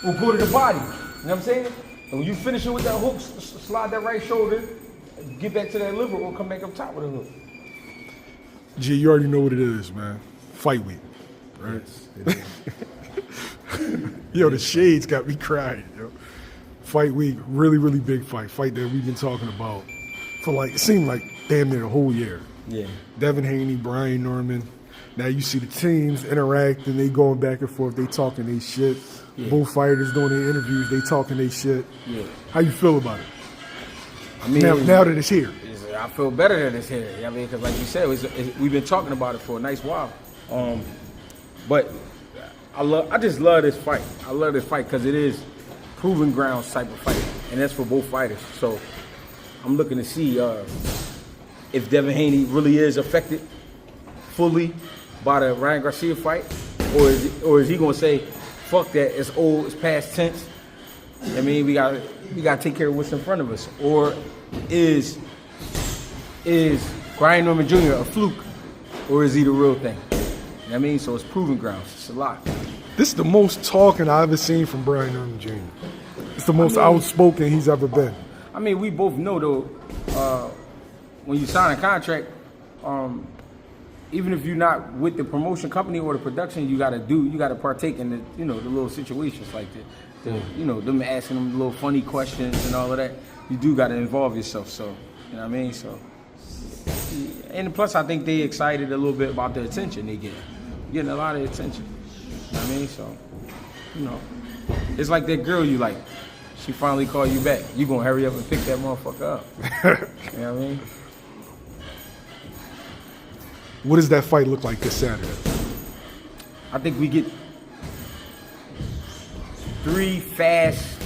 or go to the body. You know what I'm saying? And when you finish it with that hook, slide that right shoulder, get back to that liver, or come back up top with a hook. G, you already know what it is, man. Fight week, right? Yes, Yo, the shades got me crying, yo. Fight week, really, really big fight. Fight that we've been talking about for like, it seemed like damn near the whole year. Yeah. Devin Haney, Brian Norman. Now you see the teams interacting, they going back and forth, they talking they shit. Yeah. Both fighters doing their interviews, they talking they shit. Yeah. How you feel about it? I mean, now that it's here. I feel better that it's here. I mean, because like you said, we've been talking about it for a nice while. But I just love this fight. I love this fight because it is proven grounds type of fight, and that's for both fighters. So I'm looking to see if Devin Haney really is affected fully by the Ryan Garcia fight, or is he gonna say, "Fuck that, it's old, it's past tense." I mean, we gotta take care of what's in front of us, or is Brian Norman Jr. a fluke, or is he the real thing? You know what I mean? So it's proven grounds. It's a lot. This is the most talking I've ever seen from Brian Norman Jr. It's the most outspoken he's ever been. I mean, we both know though, when you sign a contract, even if you're not with the promotion company or the production, you gotta partake in the the little situations like them asking them little funny questions and all of that. You do gotta involve yourself. So you know what I mean. So and plus, I think they excited a little bit about the attention they getting a lot of attention. You know what I mean. So it's like that girl you like. She finally called you back. You gonna hurry up and pick that motherfucker up. You know what I mean? What does that fight look like this Saturday? I think we get 3 fast.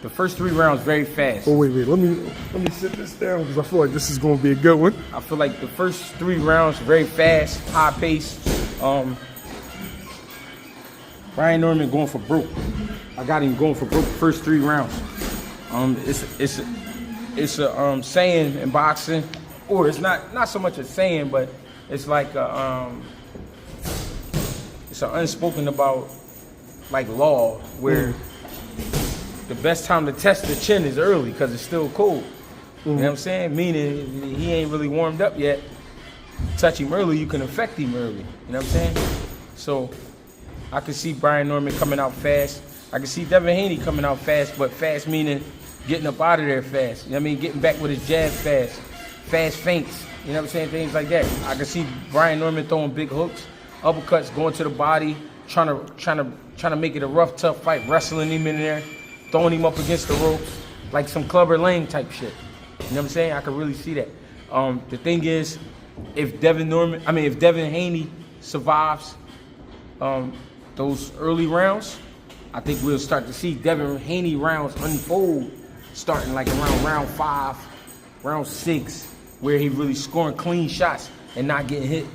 The first 3 rounds very fast. Oh wait, let me sit this down because I feel like this is going to be a good one. I feel like the first 3 rounds very fast, high pace. Brian Norman going for broke. I got him going for broke the first 3 rounds. It's a saying in boxing, or it's not so much a saying, but it's like it's an unspoken about like law where the best time to test the chin is early because it's still cold. You know what I'm saying? Meaning he ain't really warmed up yet. Touch him early, you can affect him early. You know what I'm saying? So I can see Brian Norman coming out fast. I can see Devin Haney coming out fast, but fast meaning getting up out of there fast. You know what I mean? Getting back with his jab fast. Fast feints. You know what I'm saying? Things like that. I can see Brian Norman throwing big hooks, uppercuts, going to the body, trying to make it a rough, tough fight, wrestling him in there, throwing him up against the ropes, like some Clubber Lang type shit. You know what I'm saying? I can really see that. The thing is, if Devin Haney survives those early rounds, I think we'll start to see Devin Haney rounds unfold starting like around round 5, round 6, where he really scoring clean shots and not getting hit.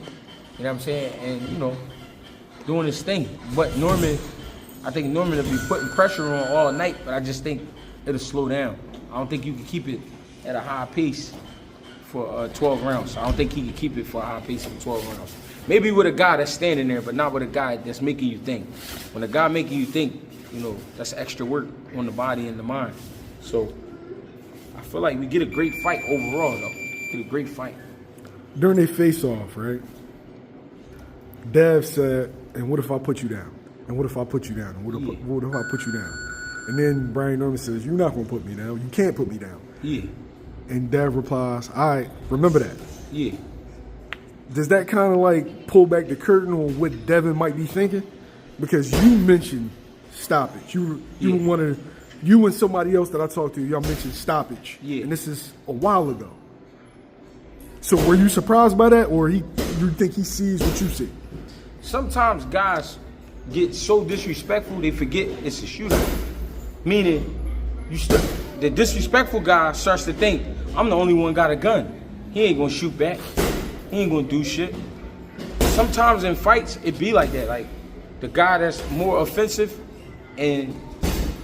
You know what I'm saying? And, doing his thing. But I think Norman will be putting pressure on all night, but I just think it'll slow down. I don't think you can keep it at a high pace for 12 rounds. I don't think he can keep it for a high pace for 12 rounds. Maybe with a guy that's standing there, but not with a guy that's making you think. When a guy making you think, that's extra work on the body and the mind. So I feel like we get a great fight overall, though. Get a great fight. During their face-off, right? Dev said, "And what if I put you down? And what if I put you down? And what if I put you down?" And then Brian Norman says, "You're not going to put me down. You can't put me down." Yeah. And Dev replies, "All right, remember that." Yeah. Does that kind of like pull back the curtain on what Devin might be thinking? Because you mentioned stoppage. You and somebody else that I talked to, y'all mentioned stoppage. Yeah. And this is a while ago. So were you surprised by that, or you think he sees what you see? Sometimes guys get so disrespectful they forget it's a shootout. Meaning, the disrespectful guy starts to think, I'm the only one got a gun. He ain't gonna shoot back. He ain't gonna do shit. Sometimes in fights, it be like that. Like, the guy that's more offensive and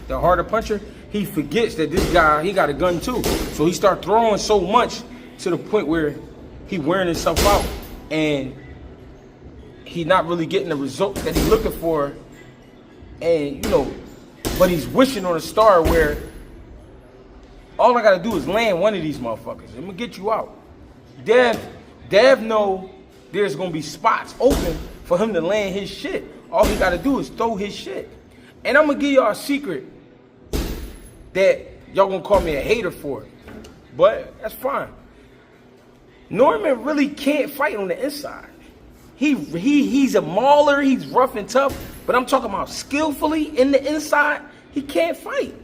the harder puncher, he forgets that this guy, he got a gun too. So he start throwing so much to the point where he wearing himself out and he not really getting the result that he's looking for. And, but he's wishing on a star where all I gotta do is land one of these motherfuckers. I'm gonna get you out. Dev know there's gonna be spots open for him to land his shit. All he gotta do is throw his shit. And I'm gonna give y'all a secret that y'all gonna call me a hater for it. But that's fine. Norman really can't fight on the inside. He's a mauler, he's rough and tough, but I'm talking about skillfully in the inside, he can't fight.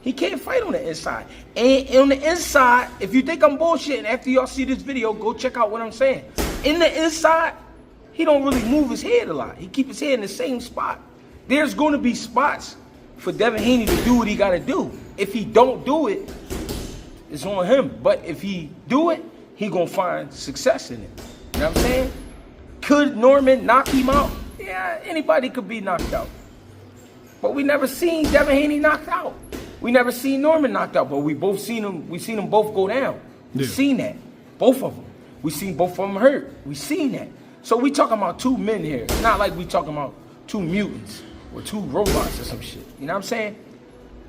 He can't fight on the inside. And on the inside, if you think I'm bullshitting after y'all see this video, go check out what I'm saying. In the inside, he don't really move his head a lot. He keep his head in the same spot. There's going to be spots for Devin Haney to do what he got to do. If he don't do it, it's on him. But if he do it, he going to find success in it. You know what I'm saying? Could Norman knock him out? Yeah, anybody could be knocked out. But we never seen Devin Haney knocked out. We never seen Norman knocked out, but we seen them both go down. We seen that. Both of them. We seen both of them hurt. We seen that. So we talking about two men here. It's not like we talking about two mutants or two robots or some shit. You know what I'm saying?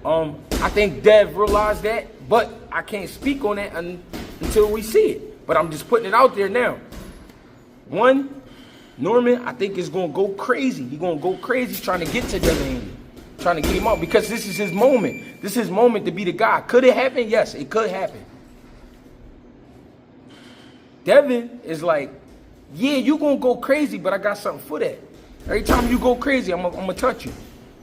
I think Dev realized that, but I can't speak on that until we see it. But I'm just putting it out there now. One, Norman, I think is going to go crazy. He's going to go crazy trying to get to Devin Haney. Trying to get him out because this is his moment. This is his moment to be the guy. Could it happen? Yes, it could happen. Devin is like, yeah, you gonna go crazy, but I got something for that. Every time you go crazy, I'm gonna touch you.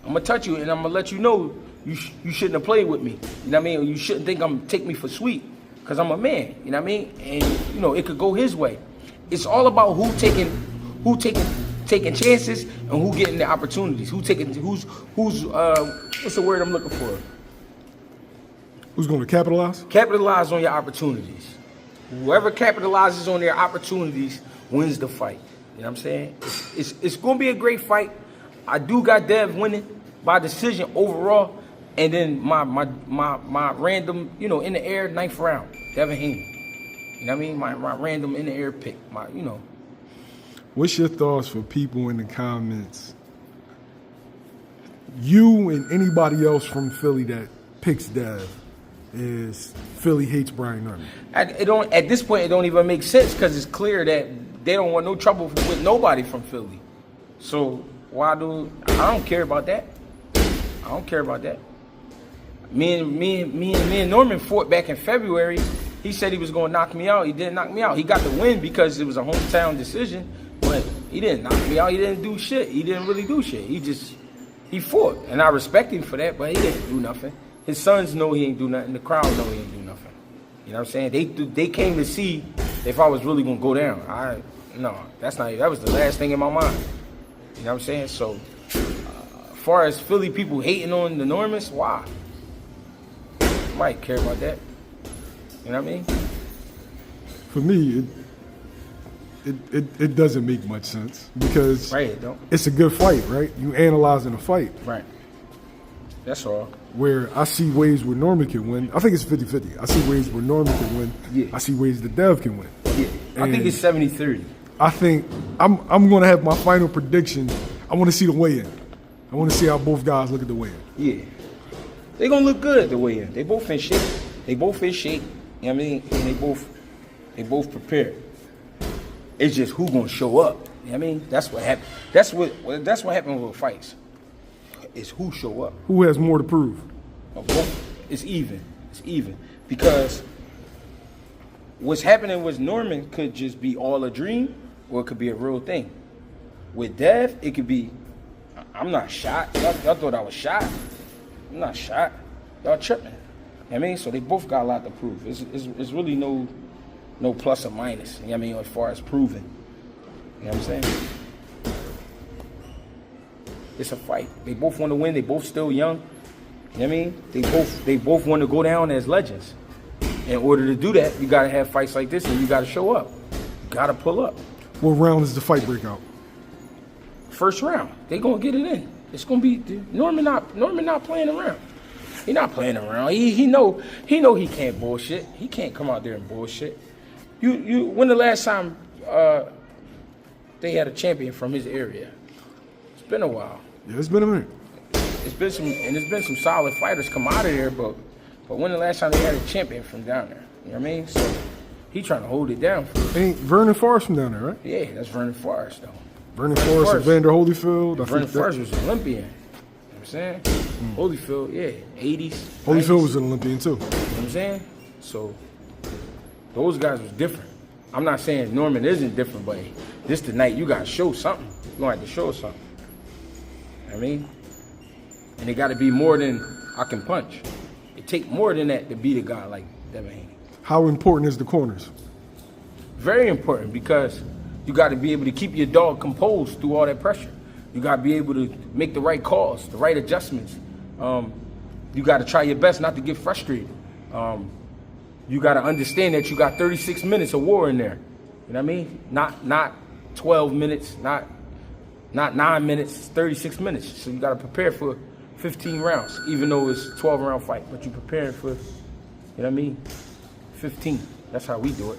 I'm gonna touch you, and I'm gonna let you know you shouldn't have played with me. You know what I mean? Or you shouldn't think I'm take me for sweet, because I'm a man. You know what I mean? And you know it could go his way. It's all about who taking chances and who getting the opportunities. Who's what's the word I'm looking for? Who's going to capitalize? Capitalize on your opportunities. Whoever capitalizes on their opportunities wins the fight. You know what I'm saying? It's going to be a great fight. I do got Dev winning by decision overall, and then my random, you know, in the air 9th round, Devin Haney. You know what I mean? My random in the air pick. What's your thoughts for people in the comments? You and anybody else from Philly that picks Dev is Philly hates Brian Norman. At this point, it don't even make sense because it's clear that they don't want no trouble with nobody from Philly. So I don't care about that. I don't care about that. Me and Norman fought back in February. He said he was going to knock me out. He didn't knock me out. He got the win because it was a hometown decision. But he didn't knock me out. He didn't do shit. He didn't really do shit. He fought. And I respect him for that, but he didn't do nothing. His sons know he ain't do nothing. The crowd know he ain't do nothing. You know what I'm saying? They came to see if I was really going to go down. That was the last thing in my mind. You know what I'm saying? So, as far as Philly people hating on the Normans, why? I might care about that. You know what I mean? For me, it doesn't make much sense because it's a good fight, right? You analyzing a fight. Right. That's all. Where I see ways where Norman can win. I think it's 50-50. I see ways where Norman can win. Yeah. I see ways that Dev can win. Yeah. I think it's 70-30. I think I'm going to have my final prediction. I want to see the weigh-in. I want to see how both guys look at the weigh-in. Yeah. They're going to look good at the weigh-in. They both in shape. You know what I mean? And they both prepared. It's just who gonna show up. You know what I mean? That's what happened. That's what happened with fights. It's who show up. Who has more to prove? It's even. It's even. Because what's happening with Norman could just be all a dream, or it could be a real thing. With Dev, it could be, I'm not shot. Y'all thought I was shot. I'm not shot. Y'all tripping. You know what I mean? So they both got a lot to prove. It's really no plus or minus, you know what I mean, as far as proving. You know what I'm saying? It's a fight. They both want to win. They both still young. You know what I mean? They both want to go down as legends. In order to do that, you got to have fights like this, and you got to show up. You got to pull up. What round does the fight break out? First round. They going to get it in. It's going to be Norman not playing around. He not playing around. He know he can't bullshit. He can't come out there and bullshit. When the last time they had a champion from his area? It's been a while. Yeah, it's been a minute. it's been some solid fighters come out of there, but when the last time they had a champion from down there? You know what I mean? So he trying to hold it down. Ain't Vernon Forrest from down there, right? Yeah, that's Vernon Forrest though. Vernon Forrest and Vander Holyfield. Vernon Forrest was an Olympian. You know what I'm saying? Holyfield, yeah, 80s. Holyfield 90s. was an Olympian too. You know what I'm saying? So those guys was different. I'm not saying Norman isn't different, but this the night you gotta show something. You gonna have to show something. You know what I mean? And it gotta be more than I can punch. It take more than that to beat a guy like Devin Haney. How important is the corners? Very important, because you got to be able to keep your dog composed through all that pressure. You got to be able to make the right calls, the right adjustments. You got to try your best not to get frustrated. You got to understand that you got 36 minutes of war in there. You know what I mean? Not 12 minutes, not 9 minutes, 36 minutes. So you got to prepare for 15 rounds, even though it's a 12-round fight. But you're preparing for, you know what I mean, 15. That's how we do it.